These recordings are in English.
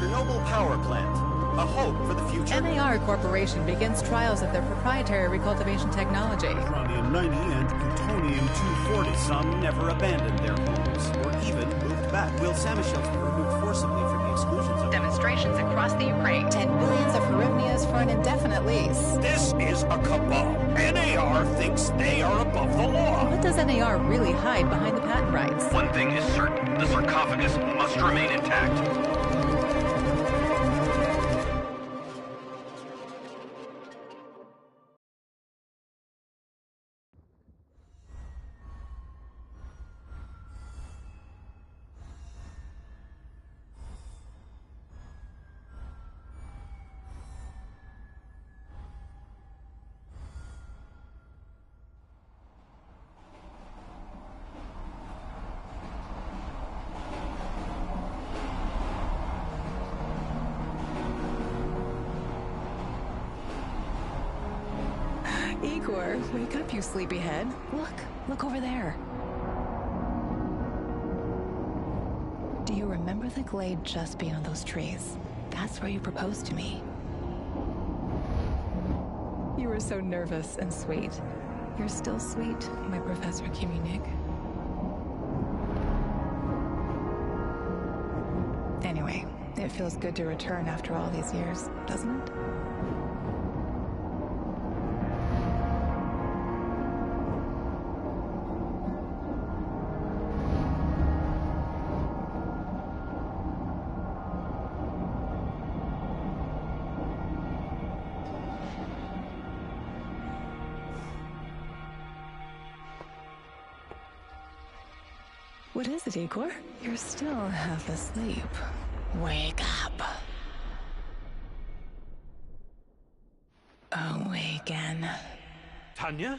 Chernobyl power plant. A hope for the future. NAR Corporation begins trials of their proprietary recultivation technology. Uranium-90 and plutonium-240. Some never abandoned their homes, or even moved back. Will Samishels were removed forcibly from the exclusion zone. Demonstrations across the Ukraine. 10 billions of hryvnias for an indefinite lease. This is a cabal. NAR thinks they are above the law. What does NAR really hide behind the patent rights? One thing is certain. The sarcophagus must remain intact. Igor, wake up, you sleepyhead. Look over there. Do you remember the glade just beyond those trees? That's where you proposed to me. You were so nervous and sweet. You're still sweet, my Professor Kiminik. Anyway, it feels good to return after all these years, doesn't it? What is it, Igor? You're still half asleep. Wake up. Awaken. Tanya?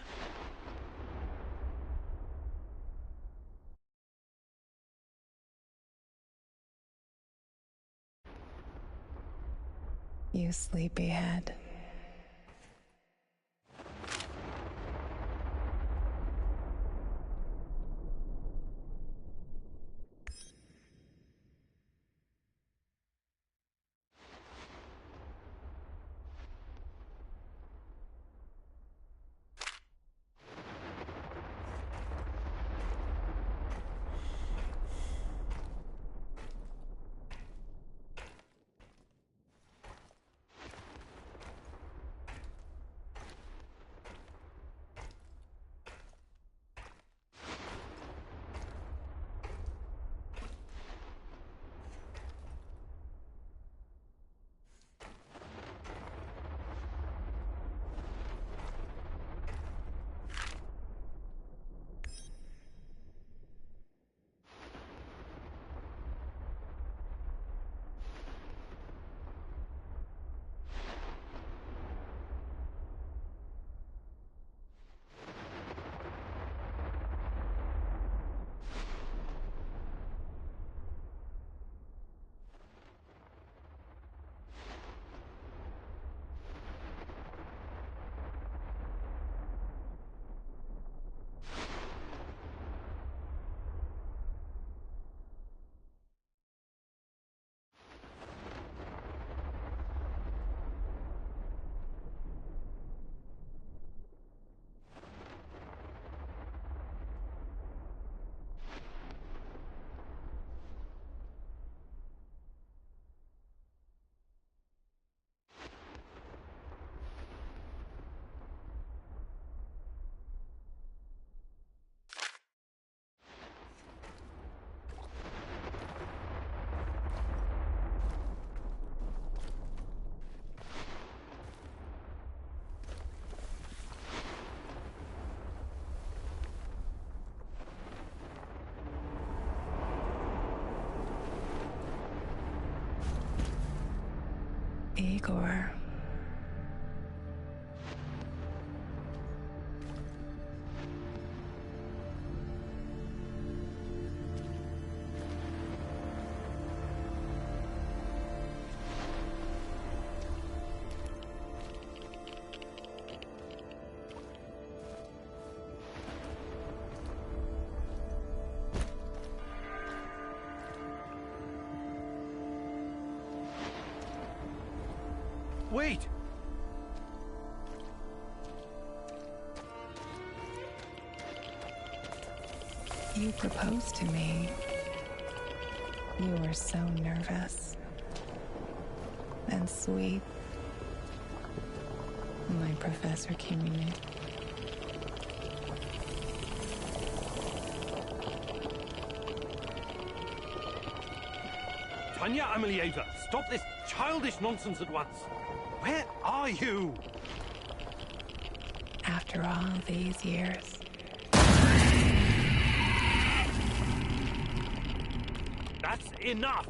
You sleepyhead. Igor. Wait! You proposed to me. You were so nervous and sweet. My professor came in. Tanya Amelieva, stop this childish nonsense at once. Where are you? After all these years, That's enough!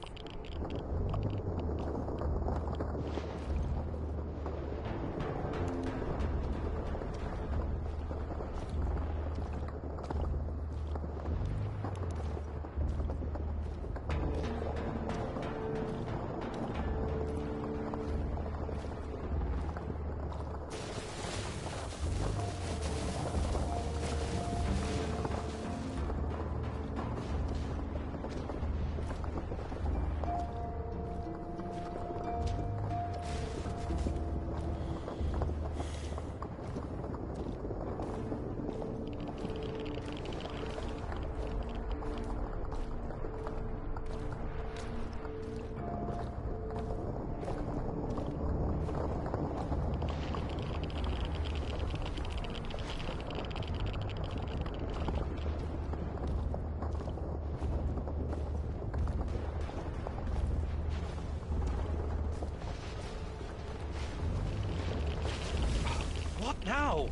What now?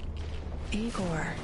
Igor.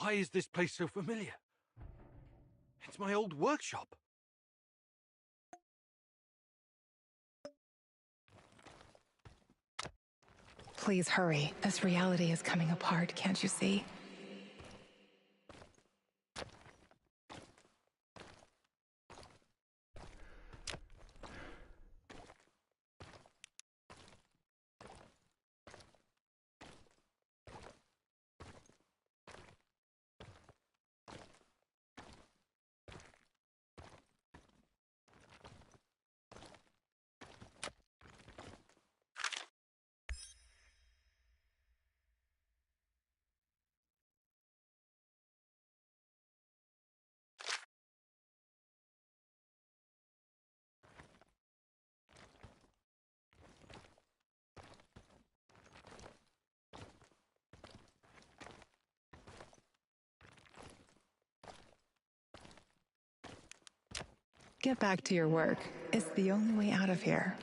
Why is this place so familiar? It's my old workshop. Please hurry. This reality is coming apart, can't you see? Get back to your work. It's the only way out of here.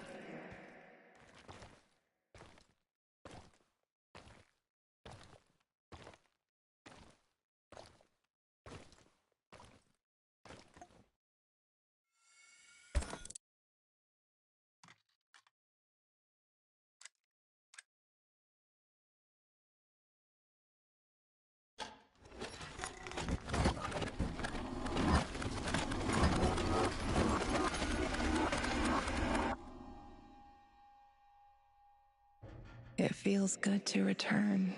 It feels good to return.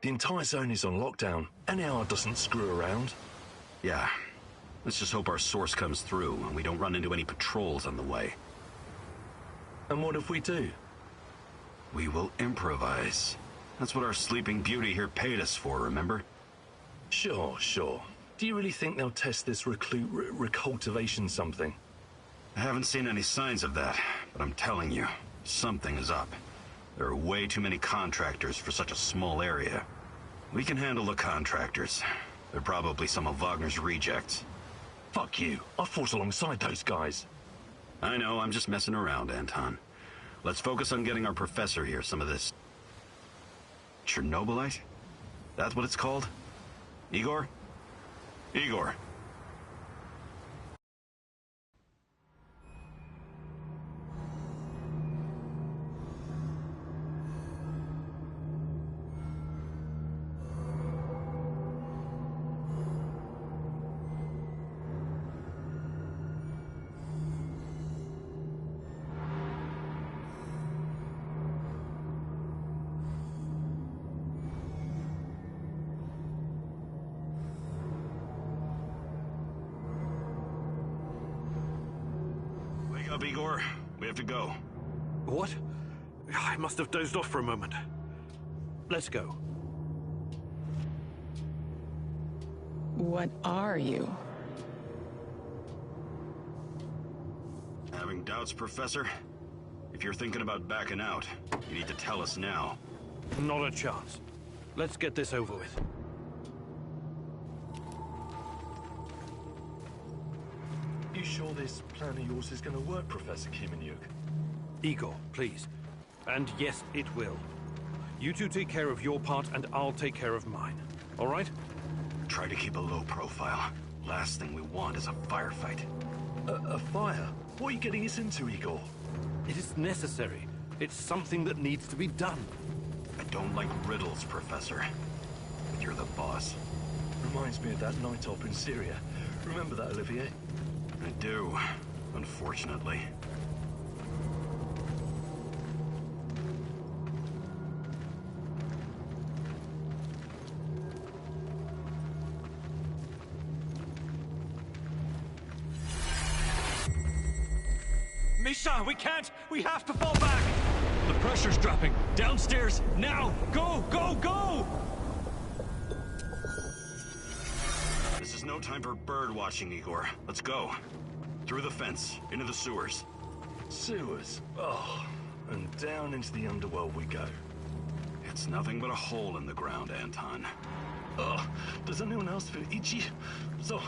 The entire zone is on lockdown. NAR doesn't screw around. Yeah. Let's just hope our source comes through and we don't run into any patrols on the way. And what if we do? We will improvise. That's what our Sleeping Beauty here paid us for, remember? Sure. Do you really think they'll test this recultivation something? I haven't seen any signs of that, but I'm telling you, something is up. There are way too many contractors for such a small area. We can handle the contractors. They're probably some of Wagner's rejects. Fuck you. I fought alongside those guys. I know, I'm just messing around, Anton. Let's focus on getting our professor here some of this... Chernobylite? That's what it's called? Igor? Igor. Wake up, Igor. We have to go. What? I must have dozed off for a moment. Let's go. What are you? Having doubts, Professor? If you're thinking about backing out, you need to tell us now. Not a chance. Let's get this over with. You sure this plan of yours is going to work, Professor Kimenyuk? Igor, please. And yes, it will. You two take care of your part, and I'll take care of mine. All right? Try to keep a low profile. Last thing we want is a firefight. A fire? What are you getting us into, Igor? It is necessary. It's something that needs to be done. I don't like riddles, Professor. But you're the boss. Reminds me of that night op in Syria. Remember that, Olivier? I do, unfortunately. Misha, we can't! We have to fall back! The pressure's dropping. Downstairs, now! Go, go, go! This is no time for bird watching, Igor. Let's go. Through the fence, into the sewers. Sewers? Oh, and down into the underworld we go. It's nothing but a hole in the ground, Anton. Oh, does anyone else feel itchy? So,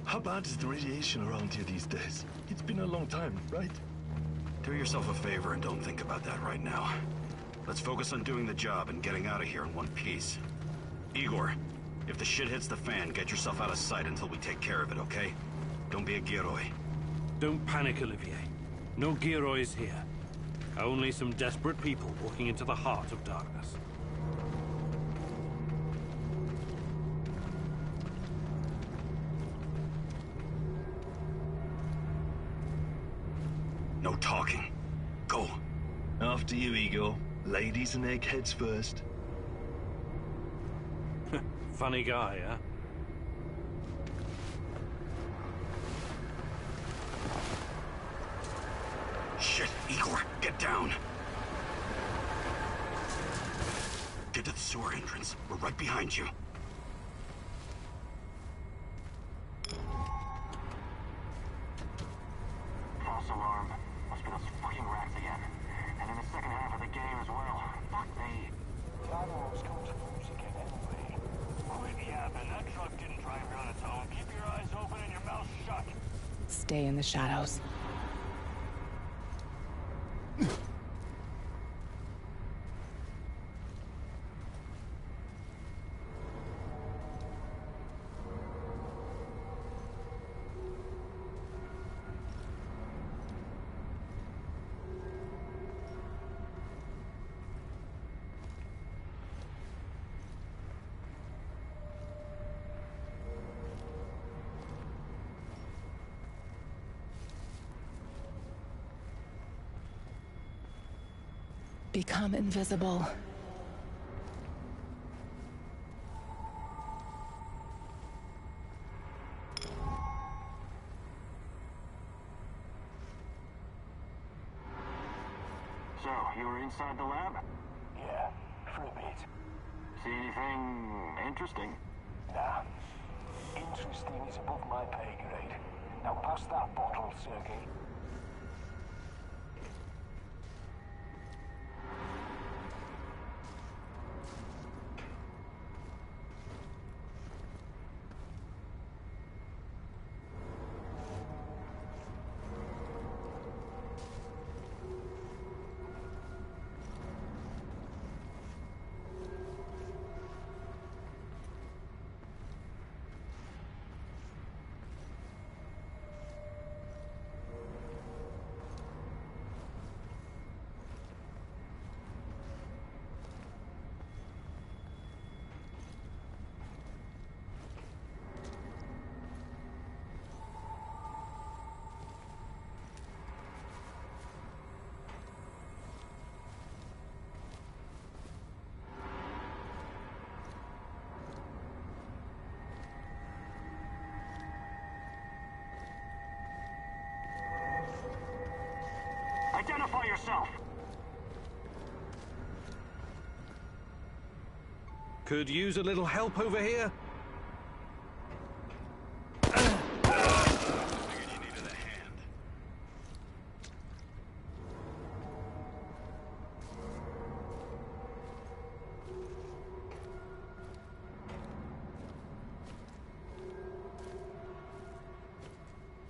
how bad is the radiation around here these days? It's been a long time, right? Do yourself a favor and don't think about that right now. Let's focus on doing the job and getting out of here in one piece. Igor, if the shit hits the fan, get yourself out of sight until we take care of it, okay? Don't be a Gyroi. Don't panic, Olivier. No Gyroids here. Only some desperate people walking into the heart of darkness. No talking. Go. After you, Igor. Ladies and eggheads first. Funny guy, huh? Shit, Igor, get down. Get to the sewer entrance. We're right behind you. False alarm. Must be those fucking rats again. And in the second half of the game as well. Fuck me. Time almost comes loose again anyway. Quit yapping. That truck didn't drive here on its own. Keep your eyes open and your mouth shut. Stay in the shadows. Become invisible. So, you were inside the lab? Yeah, for a bit. See anything interesting? Nah. Interesting is above my pay grade. Now pass that bottle, Sergey. Identify yourself! Could use a little help over here? Figured you needed a hand.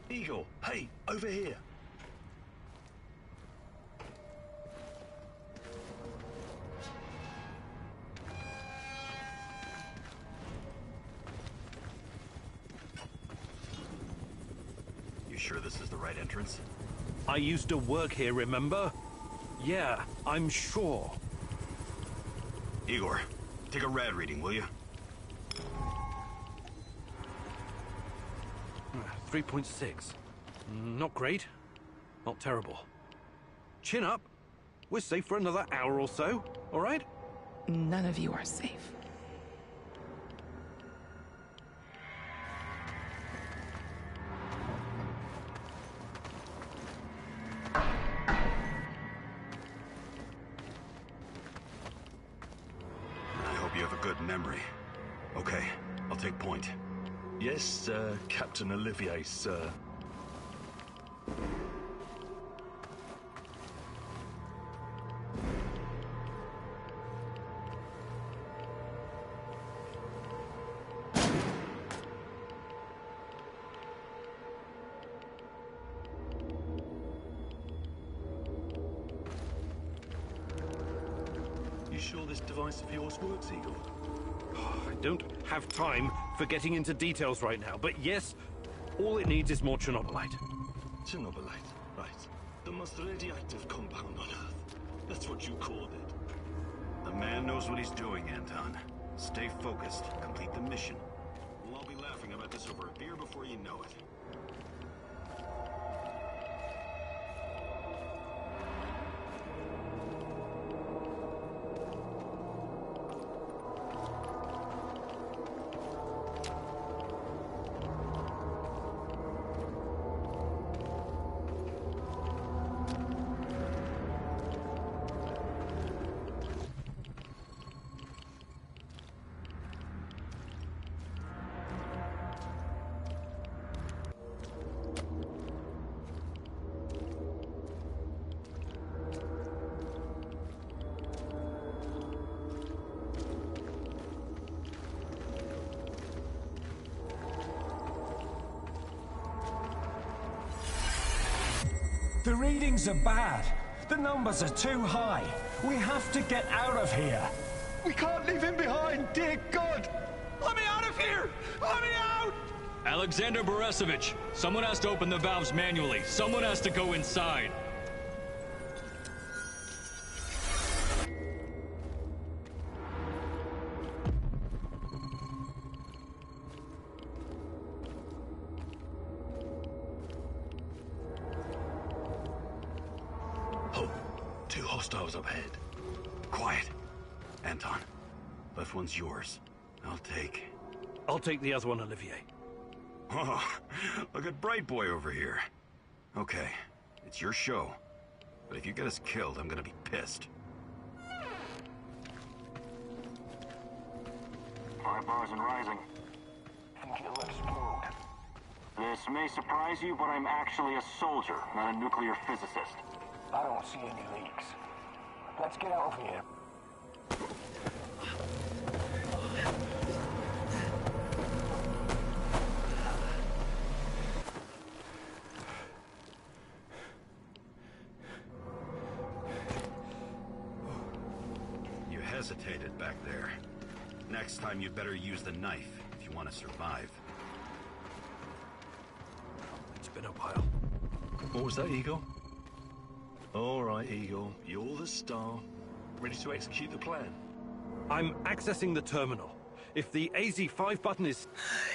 Igor, hey, over here. You sure this is the right entrance? I used to work here, remember? Yeah, I'm sure. Igor, take a rad reading, will you? 3.6. Not great. Not terrible. Chin up. We're safe for another hour or so, all right? None of you are safe. I hope you have a good memory. Okay, I'll take point. Yes, Captain Olivier, sir. sure this device of yours works, Igor? I don't have time for getting into details right now, but yes, all it needs is more Chernobylite. Chernobylite, right. The most radioactive compound on Earth. That's what you called it. The man knows what he's doing, Anton. Stay focused. Complete the mission. We'll all be laughing about this over a beer before you know it. The readings are bad. The numbers are too high. We have to get out of here. We can't leave him behind, dear God! Let me out of here! Let me out! Alexander Borisovich, someone has to open the valves manually. Someone has to go inside. Oh, two hostiles up ahead. Quiet. Anton, left one's yours. I'll take the other one, Olivier. Oh, look at Bright Boy over here. Okay, it's your show. But if you get us killed, I'm gonna be pissed. 5 bars and rising. Think it'll explode. This may surprise you, but I'm actually a soldier, not a nuclear physicist. I don't see any leaks. Let's get out of here. You hesitated back there. Next time you'd better use the knife if you want to survive. It's been a while. What was that, Igor? All right, Igor. You're the star. Ready to execute the plan? I'm accessing the terminal. If the AZ5 button is...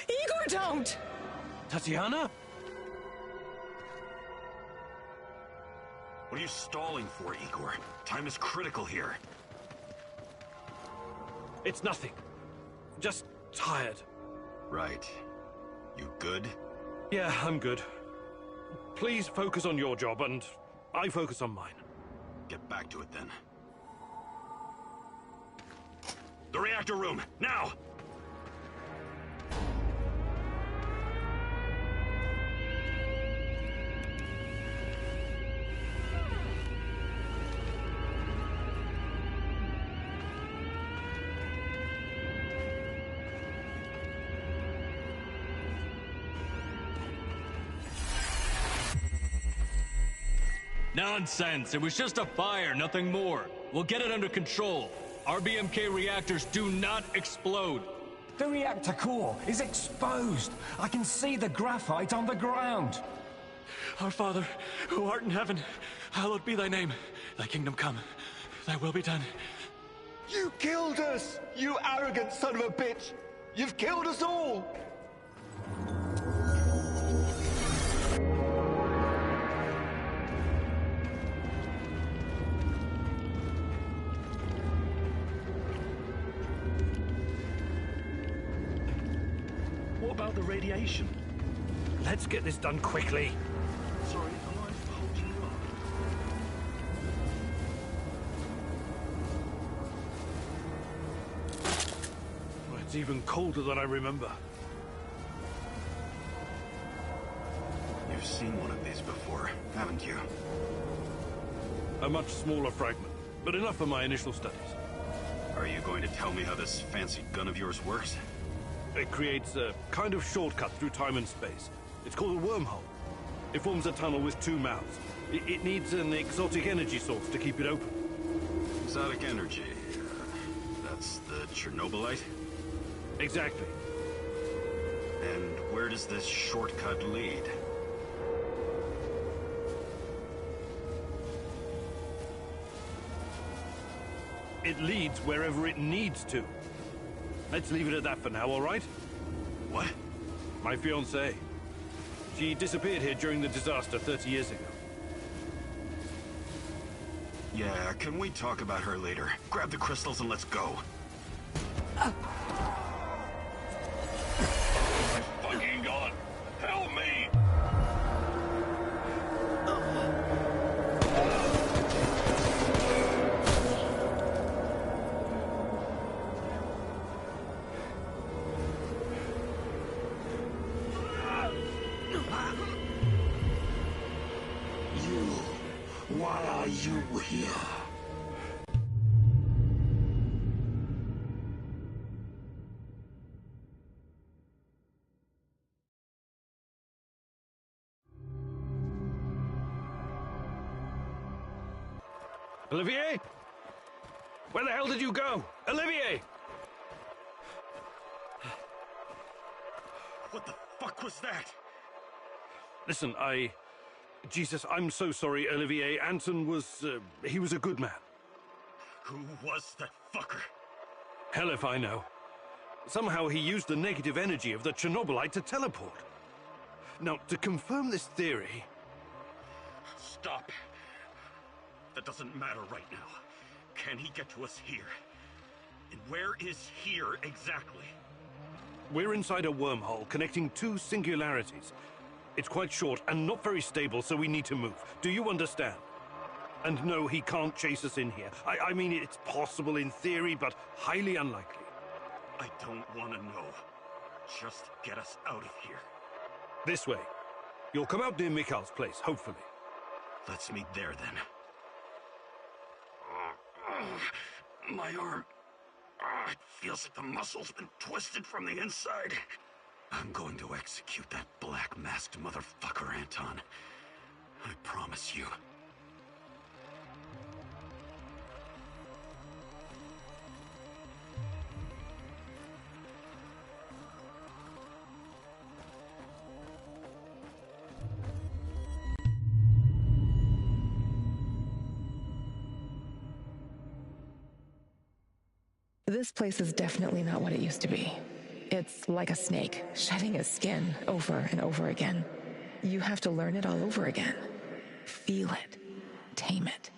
Igor, don't! Tatiana? What are you stalling for, Igor? Time is critical here. It's nothing. Just tired. Right. You good? Yeah, I'm good. Please focus on your job, and I focus on mine. Get back to it, then. The reactor room, now! Nonsense! It was just a fire, nothing more. We'll get it under control. RBMK reactors do not explode. The reactor core is exposed. I can see the graphite on the ground. Our Father, who art in heaven, hallowed be thy name. Thy kingdom come. Thy will be done. You killed us! You arrogant son of a bitch! You've killed us all! What about the radiation? Let's get this done quickly. Sorry, am I holding you up? It's even colder than I remember. You've seen one of these before, haven't you? A much smaller fragment, but enough for my initial studies. Are you going to tell me how this fancy gun of yours works? It creates a kind of shortcut through time and space. It's called a wormhole. It forms a tunnel with 2 mouths. It needs an exotic energy source to keep it open. Exotic energy. Chernobylite? Exactly. And where does this shortcut lead? It leads wherever it needs to. Let's leave it at that for now, all right? What? My fiancée. She disappeared here during the disaster 30 years ago. Yeah, can we talk about her later? Grab the crystals and let's go. Fucking God! Help me! Why are you here? Olivier? Where the hell did you go? Olivier! What the fuck was that? Listen, Jesus, I'm so sorry, Olivier. Anton was, he was a good man. Who was that fucker? Hell if I know. Somehow he used the negative energy of the Chernobylite to teleport. Now, to confirm this theory... Stop. That doesn't matter right now. Can he get to us here? And where is here exactly? We're inside a wormhole connecting two singularities. It's quite short and not very stable, so we need to move. Do you understand? And no, he can't chase us in here. I mean, it's possible in theory, but highly unlikely. I don't want to know. Just get us out of here. This way. You'll come out near Mikhail's place, hopefully. Let's meet there, then. My arm. It feels like the muscle's been twisted from the inside. I'm going to execute that black-masked motherfucker, Anton. I promise you. This place is definitely not what it used to be. It's like a snake, shedding its skin over and over again. You have to learn it all over again. Feel it. Tame it.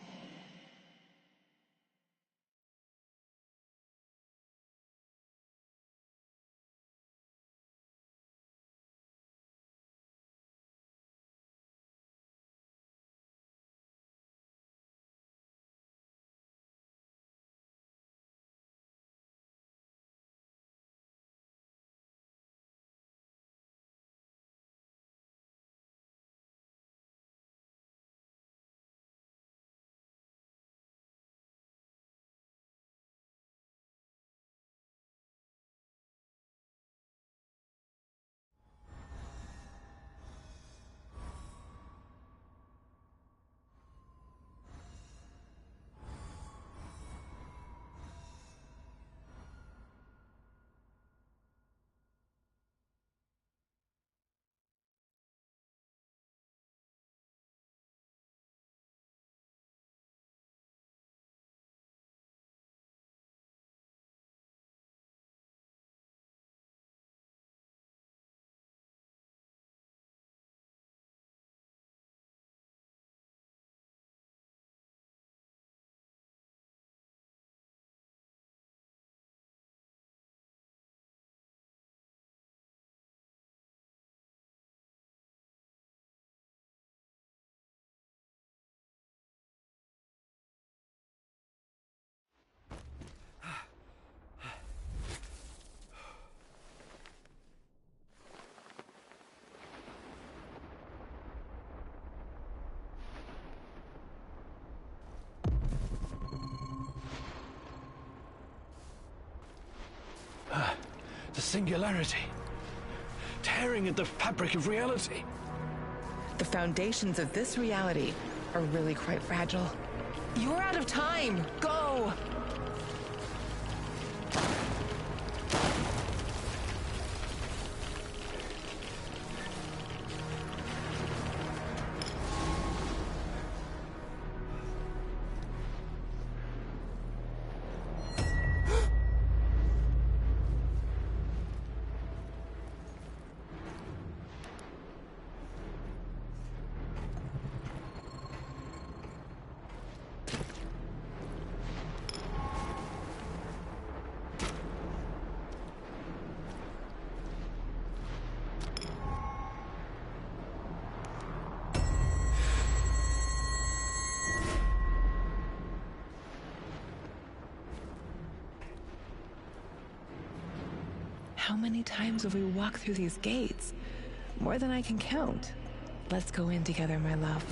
The singularity. Tearing at the fabric of reality. The foundations of this reality are really quite fragile. You're out of time! Go! How many times have we walked through these gates? More than I can count. Let's go in together, my love.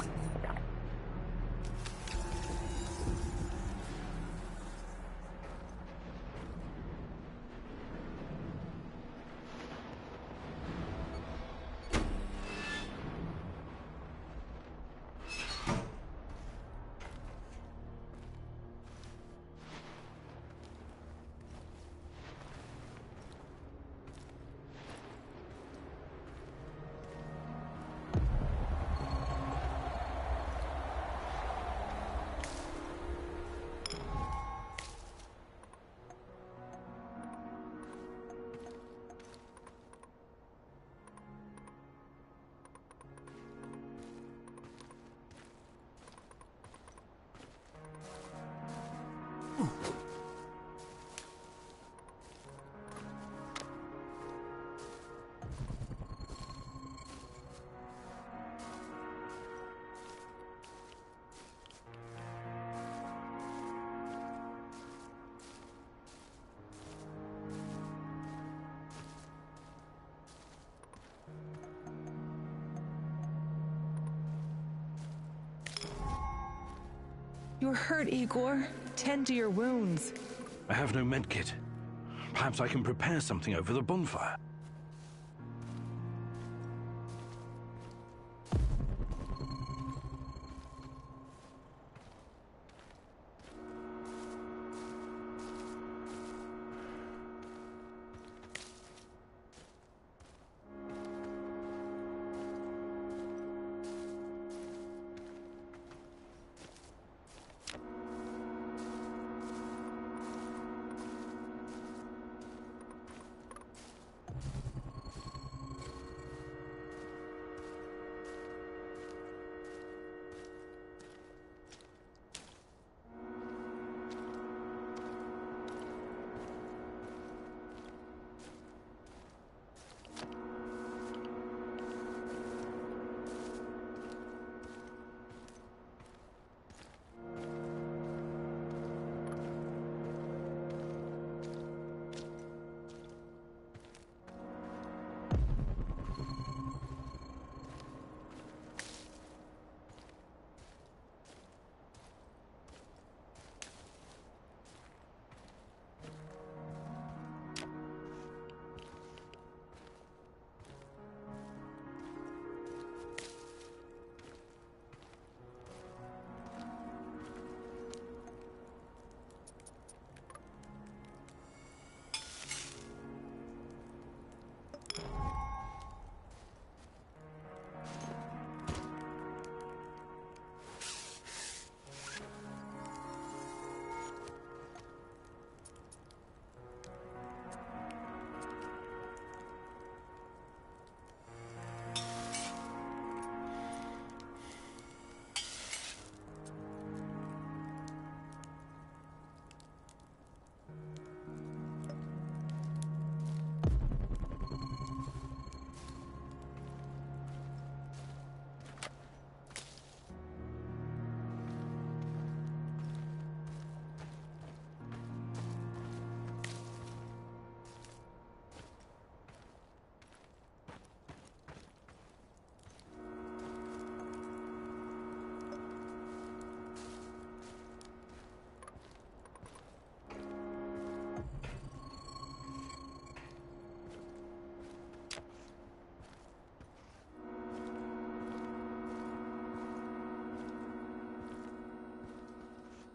You're hurt, Igor. Tend to your wounds. I have no medkit. Perhaps I can prepare something over the bonfire.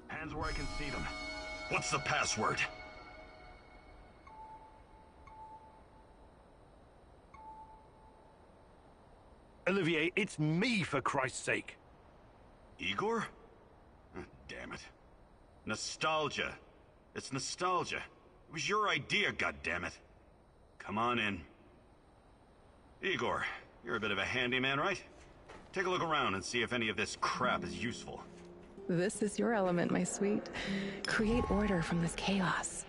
Hands where I can see them. What's the password? Olivier, it's me, for Christ's sake. Igor? Damn it. Nostalgia. It's nostalgia. It was your idea, goddammit. Come on in. Igor, you're a bit of a handyman, right? Take a look around and see if any of this crap is useful. This is your element, my sweet. Create order from this chaos.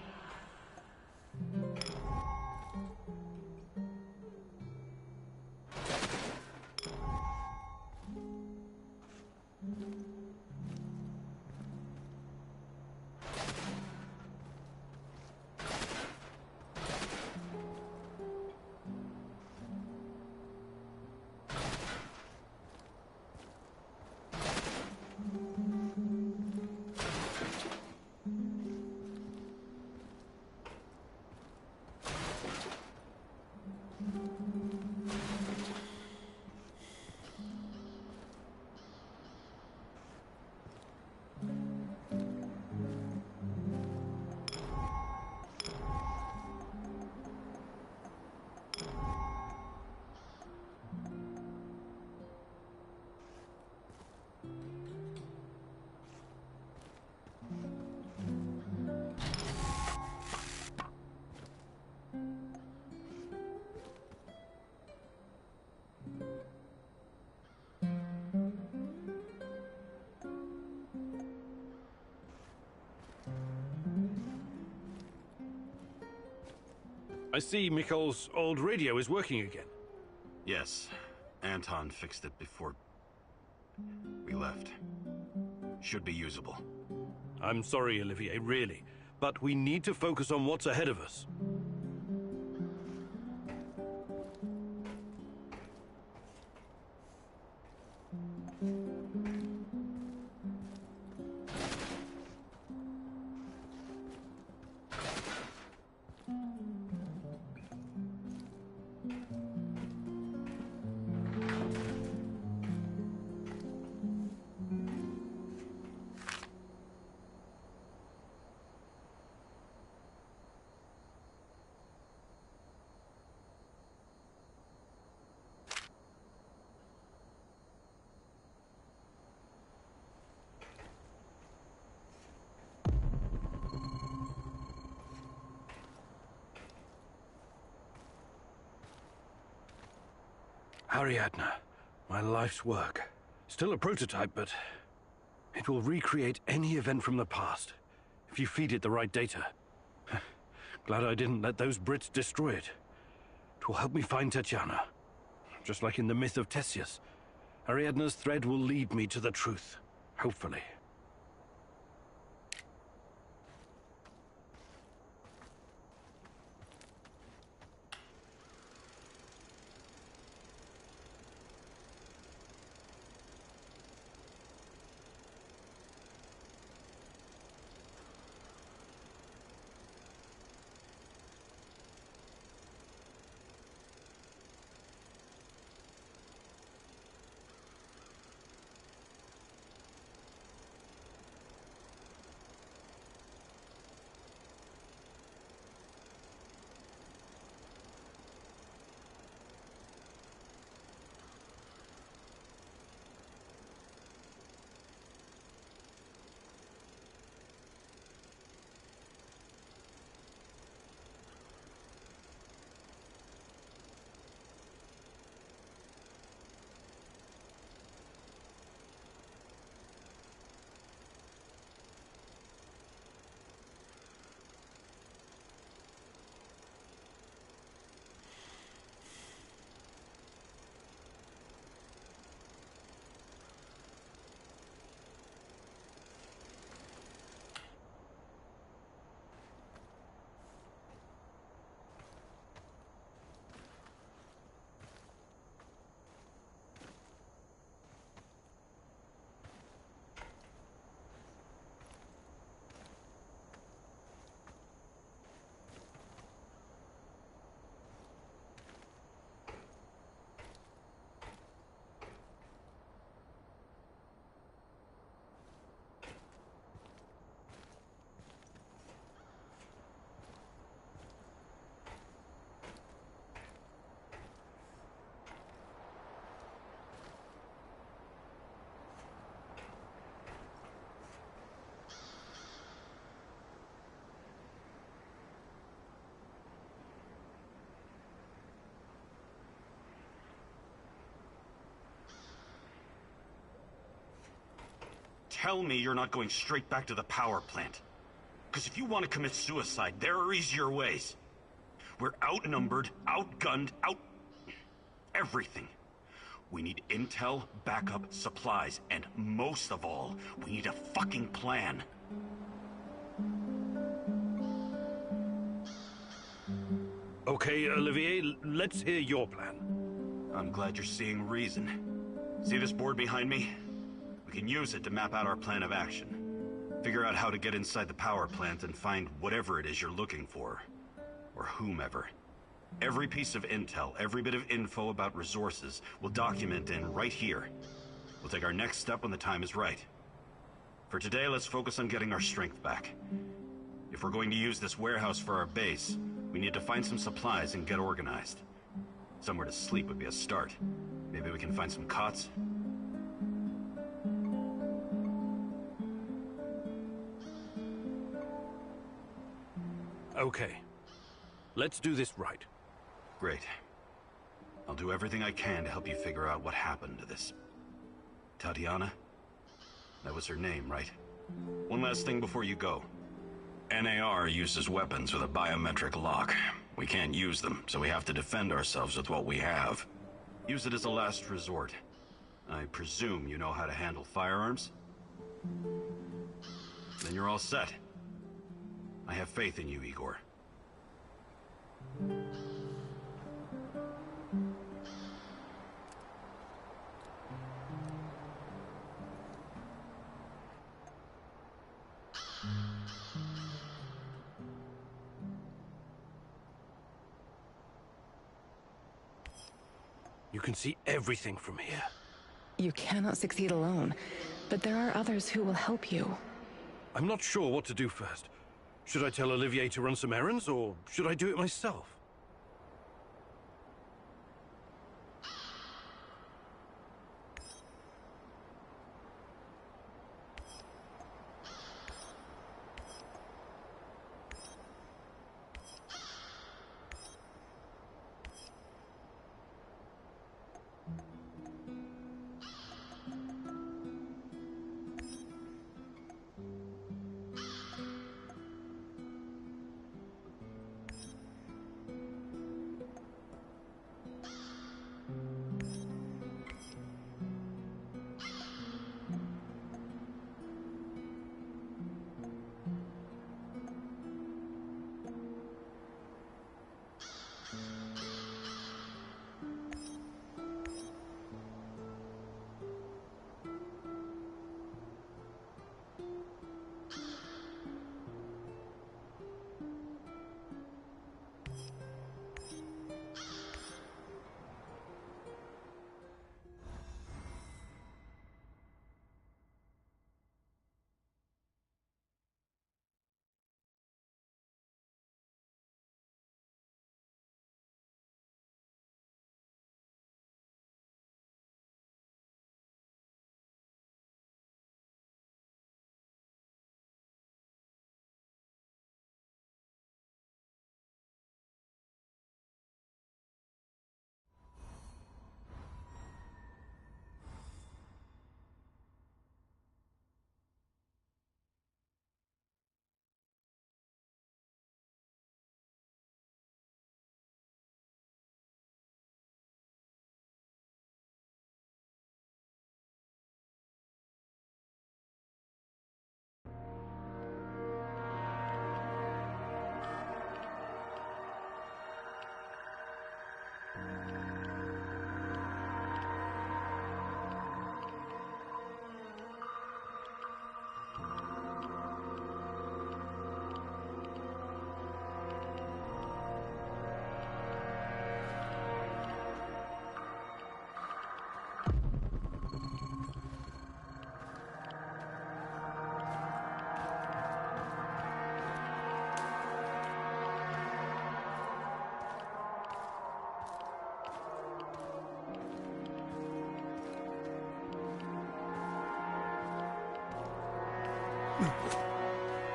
I see Mikol's old radio is working again. Yes. Anton fixed it before we left. Should be usable. I'm sorry, Olivier, really. But we need to focus on what's ahead of us. Ariadne, my life's work. Still a prototype, but it will recreate any event from the past, if you feed it the right data. Glad I didn't let those Brits destroy it. It will help me find Tatiana. Just like in the myth of Theseus, Ariadne's thread will lead me to the truth, hopefully. Tell me you're not going straight back to the power plant. Because if you want to commit suicide, there are easier ways. We're outnumbered, outgunned, everything. We need intel, backup, supplies, and most of all, we need a fucking plan. Okay, Olivier, let's hear your plan. I'm glad you're seeing reason. See this board behind me? We can use it to map out our plan of action. Figure out how to get inside the power plant and find whatever it is you're looking for. Or whomever. Every piece of intel, every bit of info about resources, we'll document in right here. We'll take our next step when the time is right. For today, let's focus on getting our strength back. If we're going to use this warehouse for our base, we need to find some supplies and get organized. Somewhere to sleep would be a start. Maybe we can find some cots? Okay. Let's do this right. Great. I'll do everything I can to help you figure out what happened to this... Tatiana? That was her name, right? One last thing before you go. NAR uses weapons with a biometric lock. We can't use them, so we have to defend ourselves with what we have. Use it as a last resort. I presume you know how to handle firearms? Then you're all set. I have faith in you, Igor. You can see everything from here. You cannot succeed alone, but there are others who will help you. I'm not sure what to do first. Should I tell Olivier to run some errands, or should I do it myself?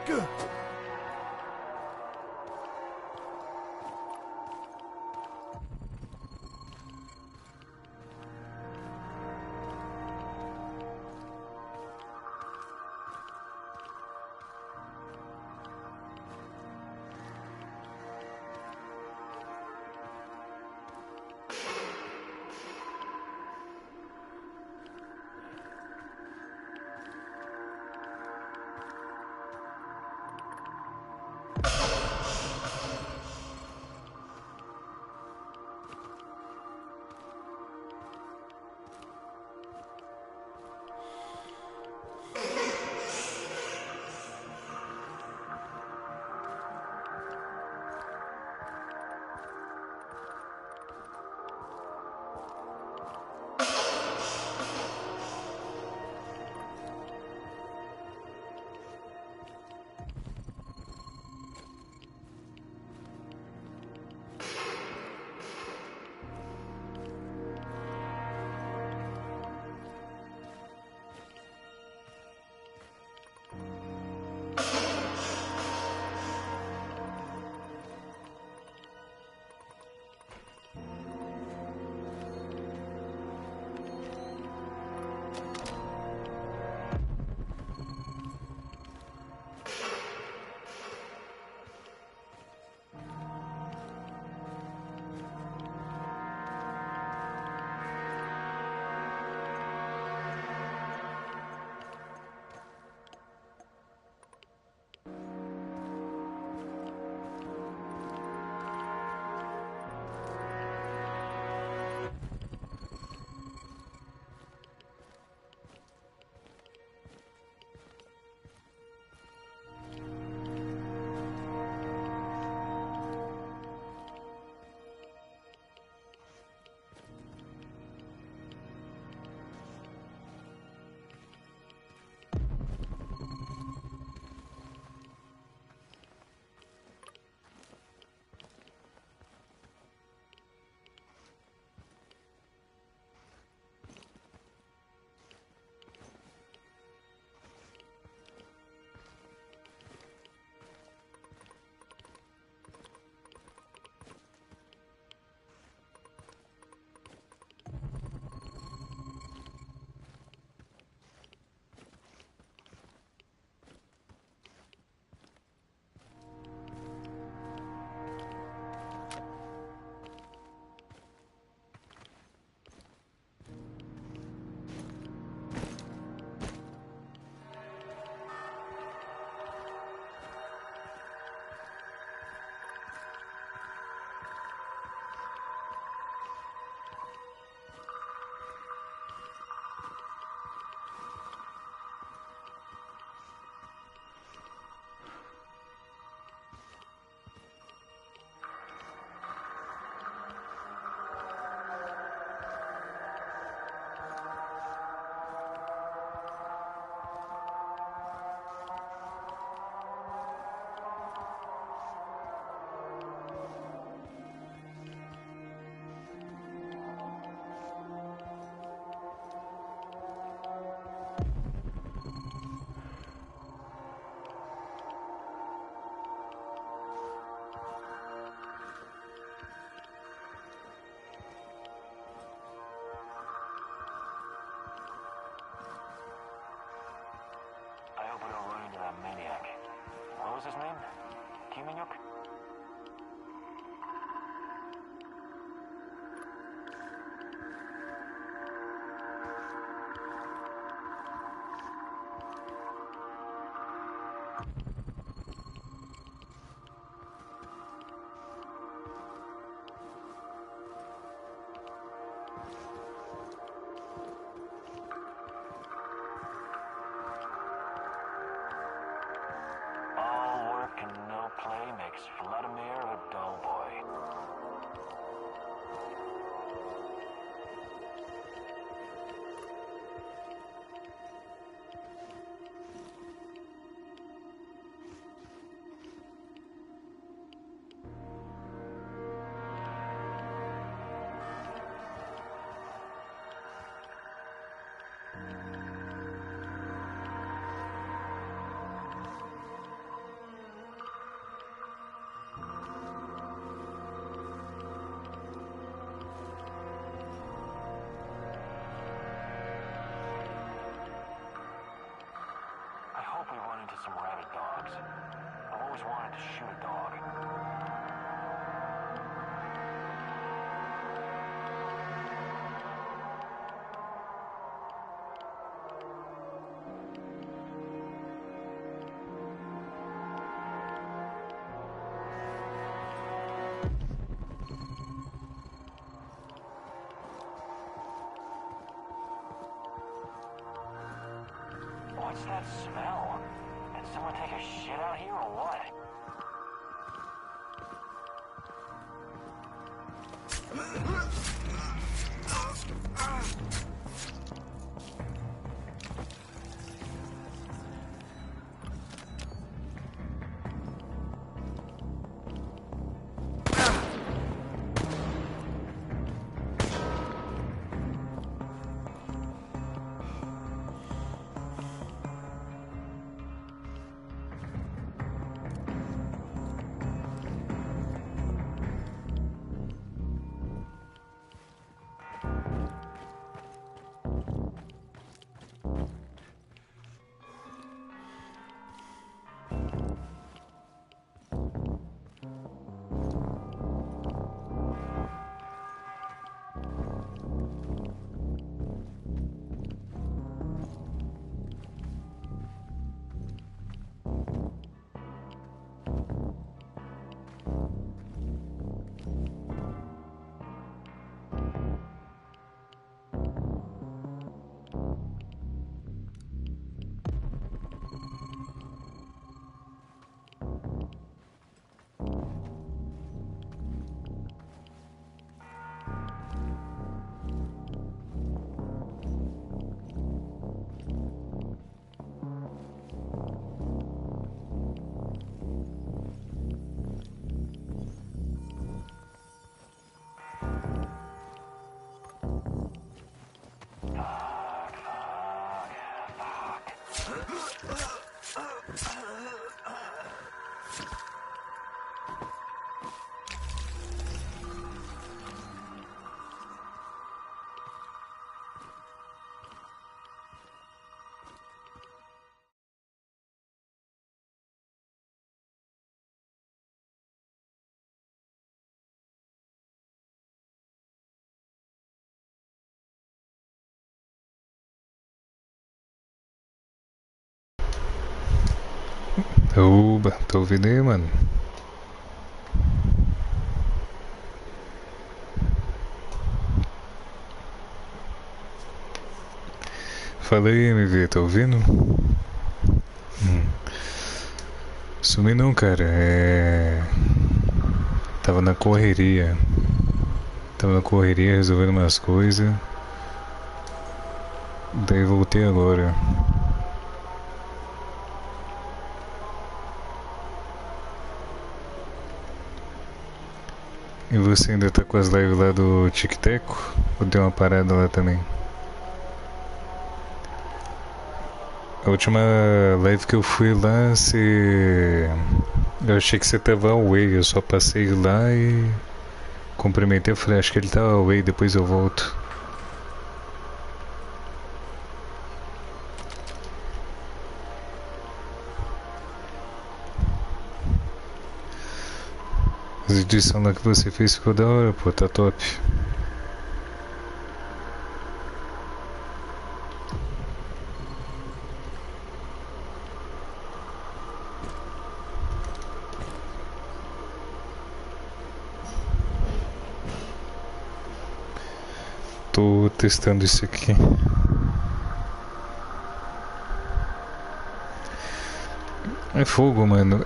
Good. Oba, tô ouvindo aí, mano. Fala aí, MV, tá ouvindo? Sumi não, cara. Tava na correria. Resolvendo umas coisas. Daí voltei agora. E você ainda tá com as lives lá do Tic-Teco? Ou deu uma parada lá também? A última live que eu fui lá, eu achei que você tava away. Eu só passei lá e cumprimentei. Eu falei, acho que ele tava away, depois eu volto. As edições lá que você fez ficou da hora, pô, tá top. Tô testando isso aqui. É fogo, mano.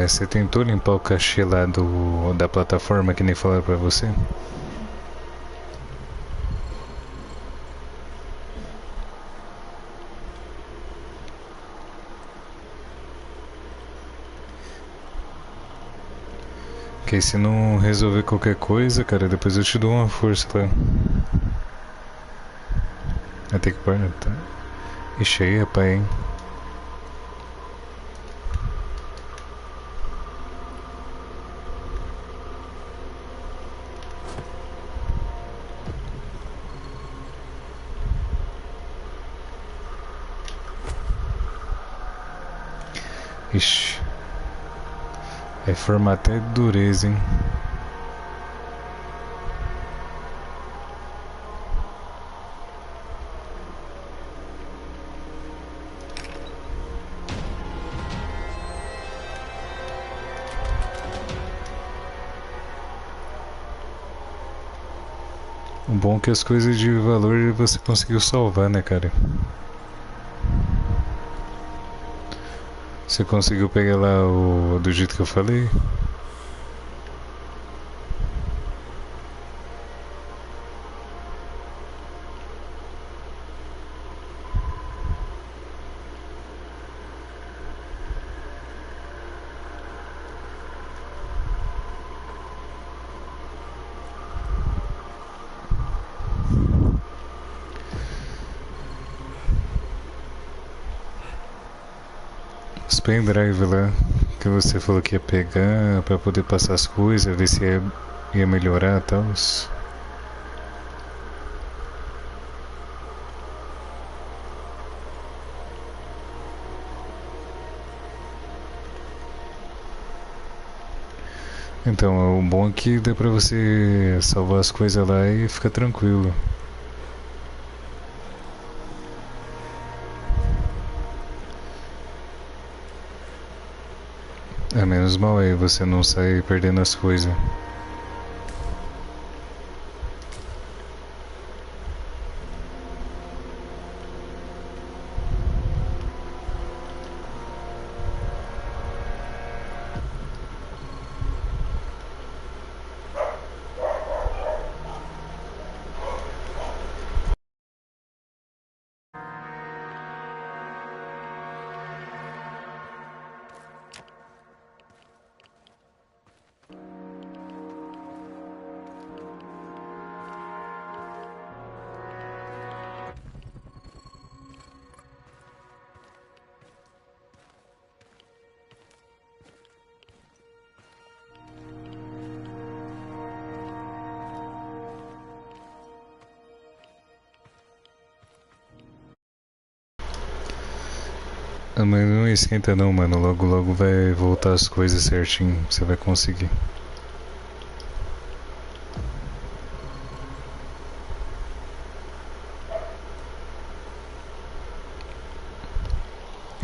Você tentou limpar o cachê lá da plataforma que nem falaram pra você? Que se não resolver qualquer coisa, cara, depois eu te dou uma força lá. Vai ter que parar, tá? Ixi aí, rapaz, hein? Ixi. Vai formar até dureza, hein? O bom é que as coisas de valor você conseguiu salvar, né, cara? Você conseguiu pegar lá do jeito que eu falei? Os pendrive lá que você falou que ia pegar pra poder passar as coisas, ver se ia melhorar e tal. Então, o bom é que dá pra você salvar as coisas lá e ficar tranquilo. É menos mal aí você não sair perdendo as coisas. Ah, mas não esquenta não, mano. Logo logo vai voltar as coisas certinho. Você vai conseguir.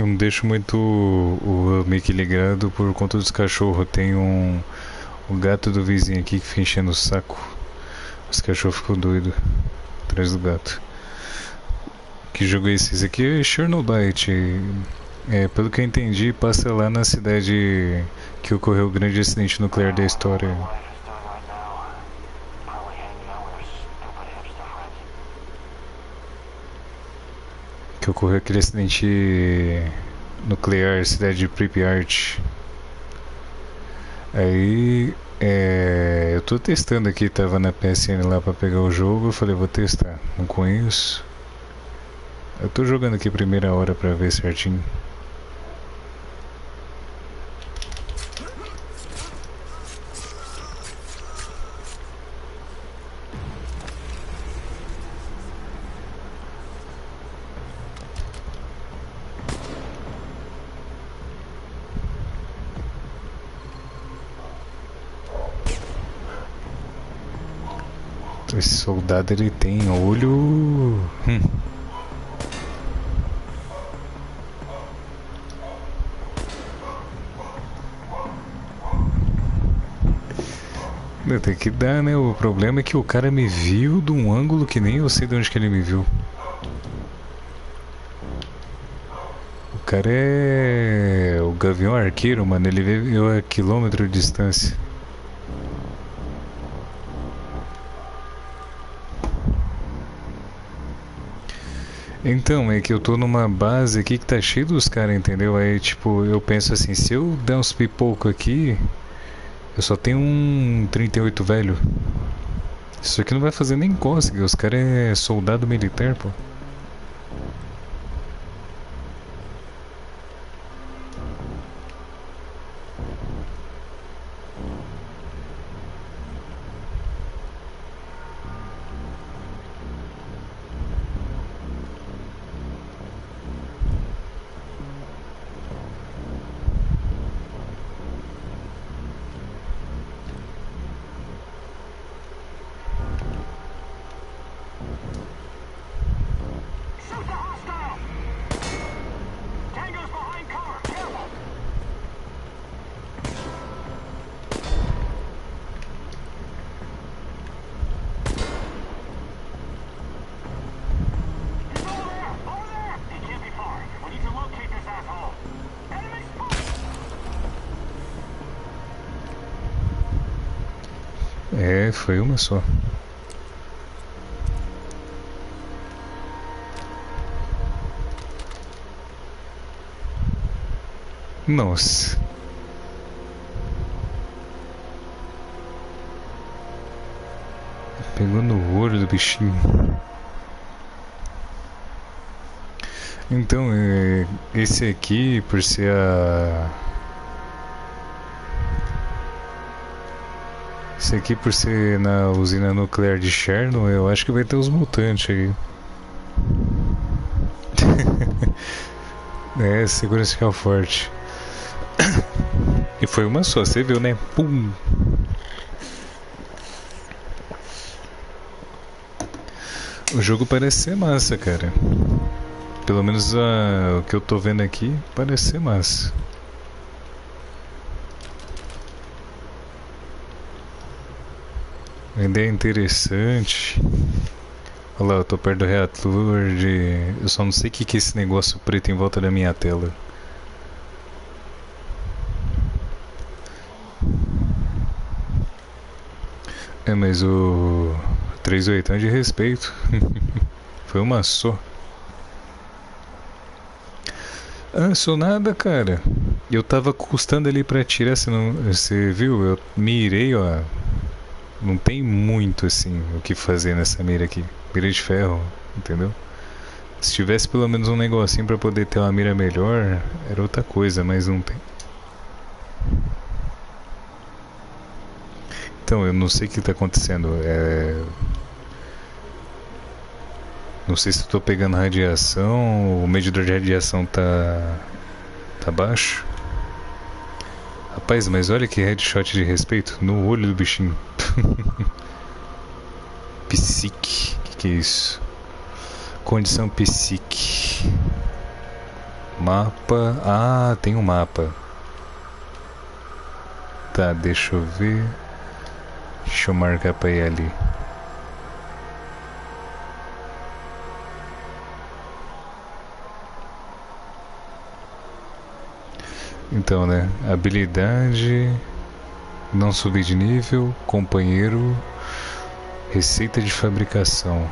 Eu não deixo muito o mic ligado por conta dos cachorros. Tem um gato do vizinho aqui que fica enchendo o saco. Os cachorros ficam doidos atrás do gato. Que jogo é esse? Esse aqui é Chernobylite. Pelo que eu entendi, passa lá na cidade que ocorreu o grande acidente nuclear da história. Que ocorreu aquele acidente nuclear, cidade de Pripyat. Aí eu tô testando aqui, tava na PSN lá pra pegar o jogo, eu falei, vou testar, não conheço. Eu tô jogando aqui a primeira hora pra ver certinho. Esse soldado ele tem olho. Tem que dar, né? O problema é que o cara me viu de um ângulo que nem eu sei de onde que ele me viu. O cara é o Gavião Arqueiro, mano. Ele veio a quilômetro de distância. Então, é que eu tô numa base aqui que tá cheio dos caras, entendeu? Aí, tipo, eu penso assim, se eu der uns pipoco aqui, eu só tenho um 38 velho. Isso aqui não vai fazer nem cócega, os caras é soldado militar, pô. Foi uma só. Nossa. Pegou no olho do bichinho. Então, esse aqui, por ser Esse aqui, por ser na usina nuclear de Chernobyl, eu acho que vai ter os mutantes aí. Segurança fica forte. E foi uma só, você viu, né? Pum! O jogo parece ser massa, cara. Pelo menos o que eu tô vendo aqui parece ser massa. A ideia é interessante. Olha lá, eu tô perto do reator de... Eu só não sei o que é esse negócio preto em volta da minha tela. Mas o 38 é de respeito. Foi uma só. Sou nada, cara. Eu tava custando ali pra atirar, você viu? Eu mirei, ó. Não tem muito assim o que fazer nessa mira aqui. Mira de ferro, entendeu? Se tivesse pelo menos um negocinho pra poder ter uma mira melhor, era outra coisa, mas não tem. Então, eu não sei o que tá acontecendo. Não sei se eu tô pegando radiação, o medidor de radiação tá baixo. Rapaz, mas olha que headshot de respeito no olho do bichinho. Psique, que é isso? Condição psique. Mapa. Ah, tem um mapa. Tá, deixa eu ver. Deixa eu marcar pra ir ali. Então, né? Habilidade. Não subir de nível. Companheiro. Receita de fabricação.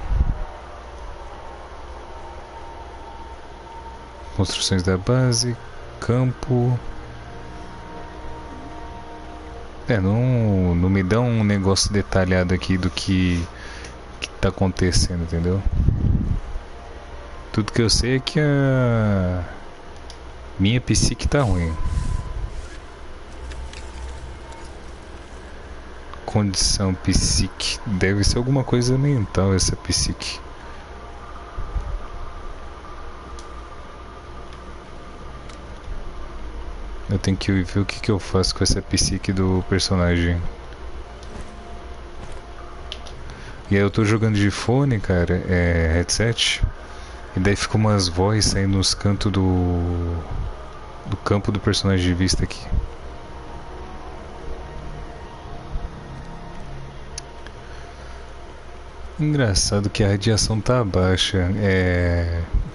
Construções da base. Campo. Não me dá um negócio detalhado aqui do que tá acontecendo, entendeu? Tudo que eu sei é que a minha psique tá ruim. Condição psique. Deve ser alguma coisa mental essa psique. Eu tenho que ver o que eu faço com essa psique do personagem. E aí eu tô jogando de fone, cara, headset. E daí fica umas vozes saindo nos cantos do campo do personagem de vista aqui. Engraçado que a radiação tá baixa.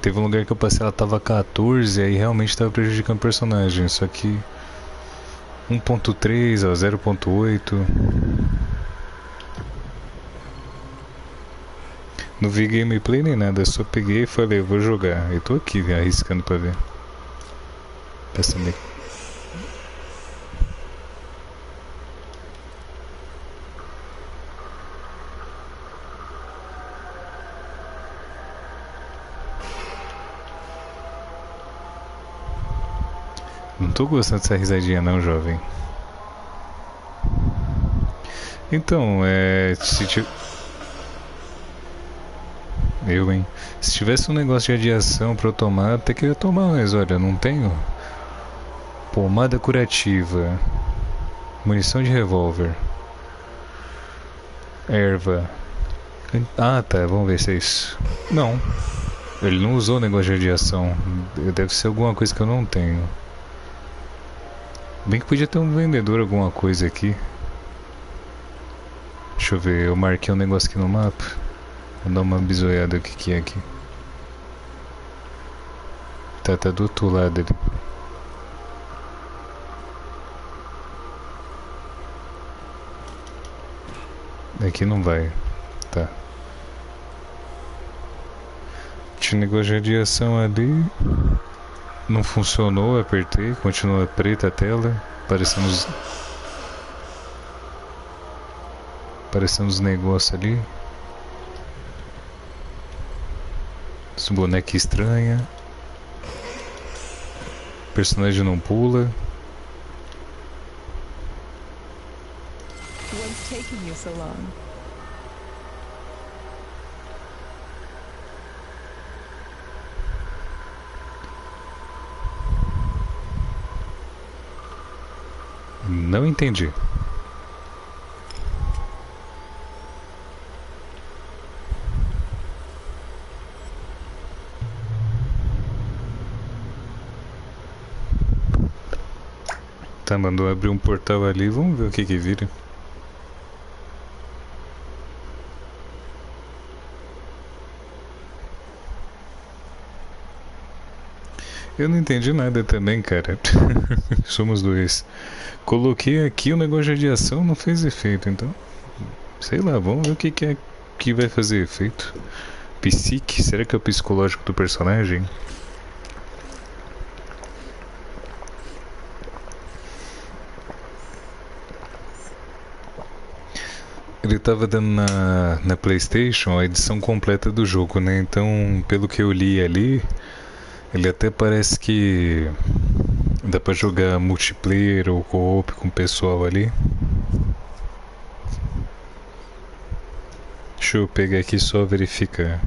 Teve um lugar que eu passei, ela tava 14, aí realmente tava prejudicando o personagem. Só que 1.3 a 0.8. Não vi gameplay nem nada, só peguei e falei, vou jogar. Eu tô aqui arriscando pra ver. Essa meio... Não tô gostando dessa risadinha não, jovem. Então, se tivesse um negócio de radiação pra eu tomar, até que eu ia tomar, mas olha, não tenho. Pomada curativa. Munição de revólver. Erva. Ah, tá, vamos ver se é isso. Não. Ele não usou o negócio de radiação. Deve ser alguma coisa que eu não tenho. Bem que podia ter um vendedor, alguma coisa aqui. Deixa eu ver, eu marquei um negócio aqui no mapa. Vou dar uma bisoiada o que é aqui. Tá do outro lado ali. Aqui não vai. Tá. Tinha negócio de radiação ali. Não funcionou, apertei, continua preta a tela, aparecendo os negócios ali. Esse boneco estranha. O personagem não pula. What's taking you so long? Não entendi. Tá, mandou abrir um portal ali, vamos ver o que vira. Eu não entendi nada também, cara. Somos dois. Coloquei aqui o negócio de radiação, não fez efeito, então... Sei lá, vamos ver o que é que vai fazer efeito. Psique? Será que é o psicológico do personagem? Ele tava dando na PlayStation a edição completa do jogo, né? Então, pelo que eu li ali... Ele até parece que dá pra jogar multiplayer ou co-op com o pessoal ali. Deixa eu pegar aqui só verificar.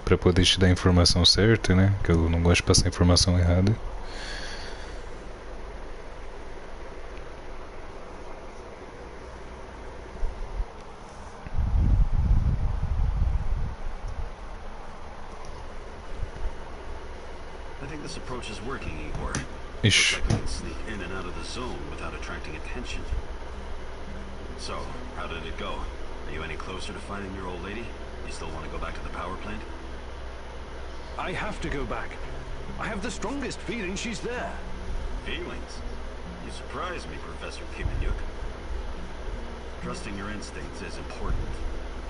Pra poder te dar a informação certa, né? Que eu não gosto de passar informação errada. think this approach is working, Igor. Ish. Looks like we can sneak in and out of the zone without attracting attention. So, how did it go? Are you any closer to finding your old lady? You still want to go back to the power plant? I have to go back. I have the strongest feeling she's there. Feelings? You surprise me, Professor Kimenyuk. Trusting your instincts is important.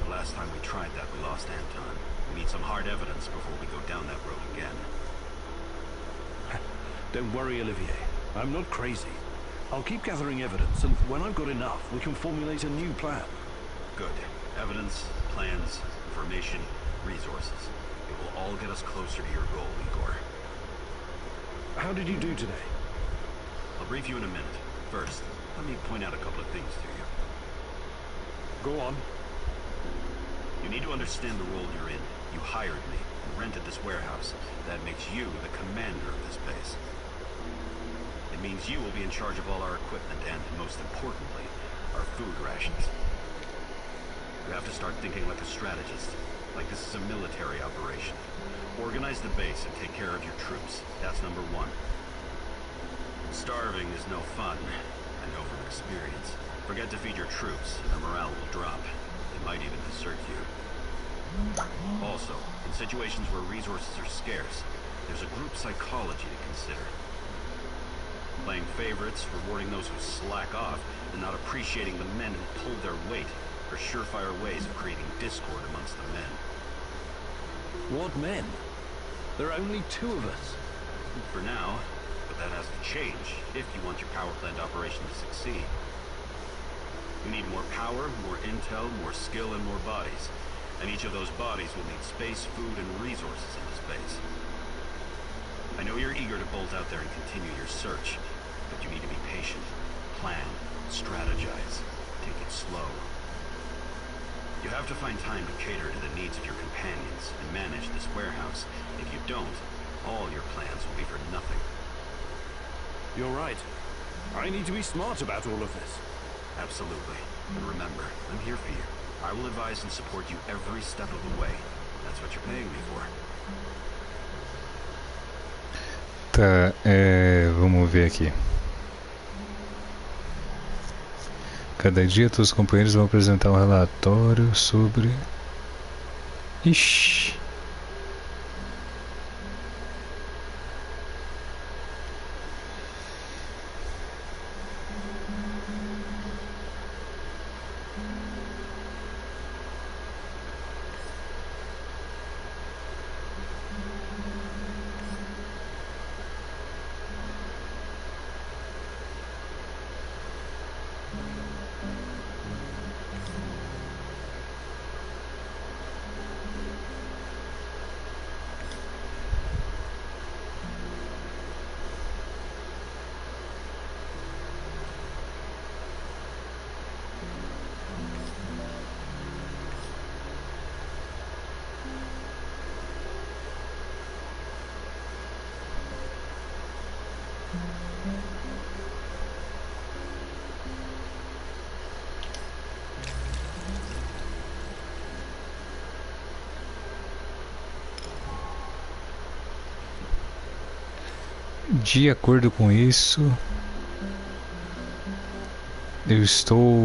The last time we tried that, we lost Anton. We need some hard evidence before we go down that road again. Don't worry, Olivier. I'm not crazy. I'll keep gathering evidence, and when I've got enough, we can formulate a new plan. Good. Evidence, plans, information, resources. It will all get us closer to your goal, Igor. How did you do today? I'll brief you in a minute. First, let me point out a couple of things to you. Go on. You need to understand the role you're in. You hired me and rented this warehouse. That makes you the commander of this base. It means you will be in charge of all our equipment and, most importantly, our food rations. You have to start thinking like a strategist, like this is a military operation. Organize the base and take care of your troops. That's number one. Starving is no fun. I know from experience. Forget to feed your troops, and their morale will drop. They might even desert you. Also, in situations where resources are scarce, there's a group psychology to consider. Playing favorites, rewarding those who slack off, and not appreciating the men who pull their weight are surefire ways of creating discord amongst the men. What men? There are only 2 of us. For now, but that has to change if you want your power plant operation to succeed. You need more power, more intel, more skill, and more bodies. And each of those bodies will need space, food, and resources into space. I know you're eager to bolt out there and continue your search, but you need to be patient, plan, strategize, take it slow. You have to find time to cater to the needs of your companions and manage this warehouse. If you don't, all your plans will be for nothing. You're right. I need to be smart about all of this. Absolutely. And remember, I'm here for you. I will advise and support you every step of the way. That's what you're paying me for. Tá, vamos ver aqui. Cada dia todos os companheiros vão apresentar um relatório sobre... Ixi! De acordo com isso, eu estou,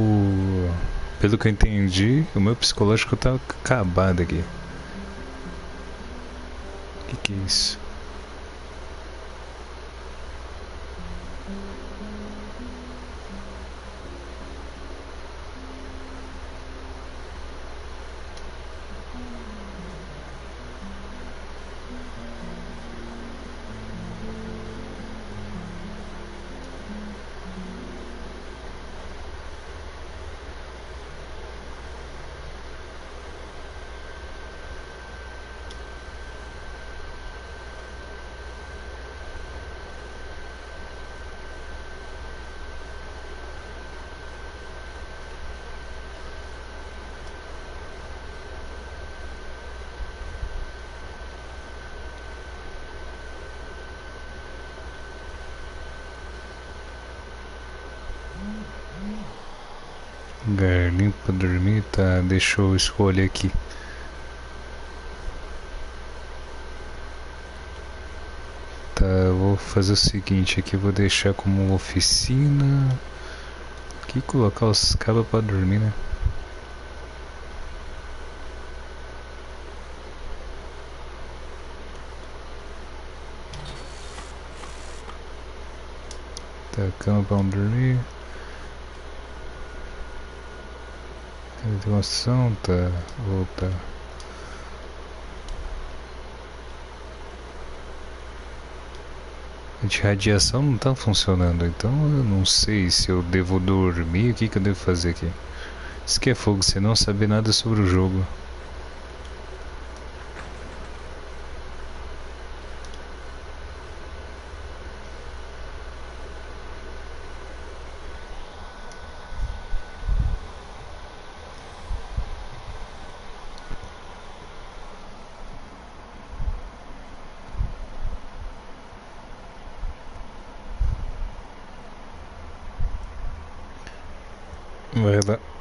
pelo que eu entendi, o meu psicológico tá acabado aqui. O que é isso? Lugar limpo pra dormir, tá? Deixa eu escolher aqui. Tá, eu vou fazer o seguinte aqui, vou deixar como oficina. Aqui colocar os cabos pra dormir, né? Tá, cama pra não dormir. Ventilação, tá. Opa. A radiação não tá funcionando, então eu não sei se eu devo dormir, o que que eu devo fazer aqui. Isso que é fogo, você não saber nada sobre o jogo. Vai lá.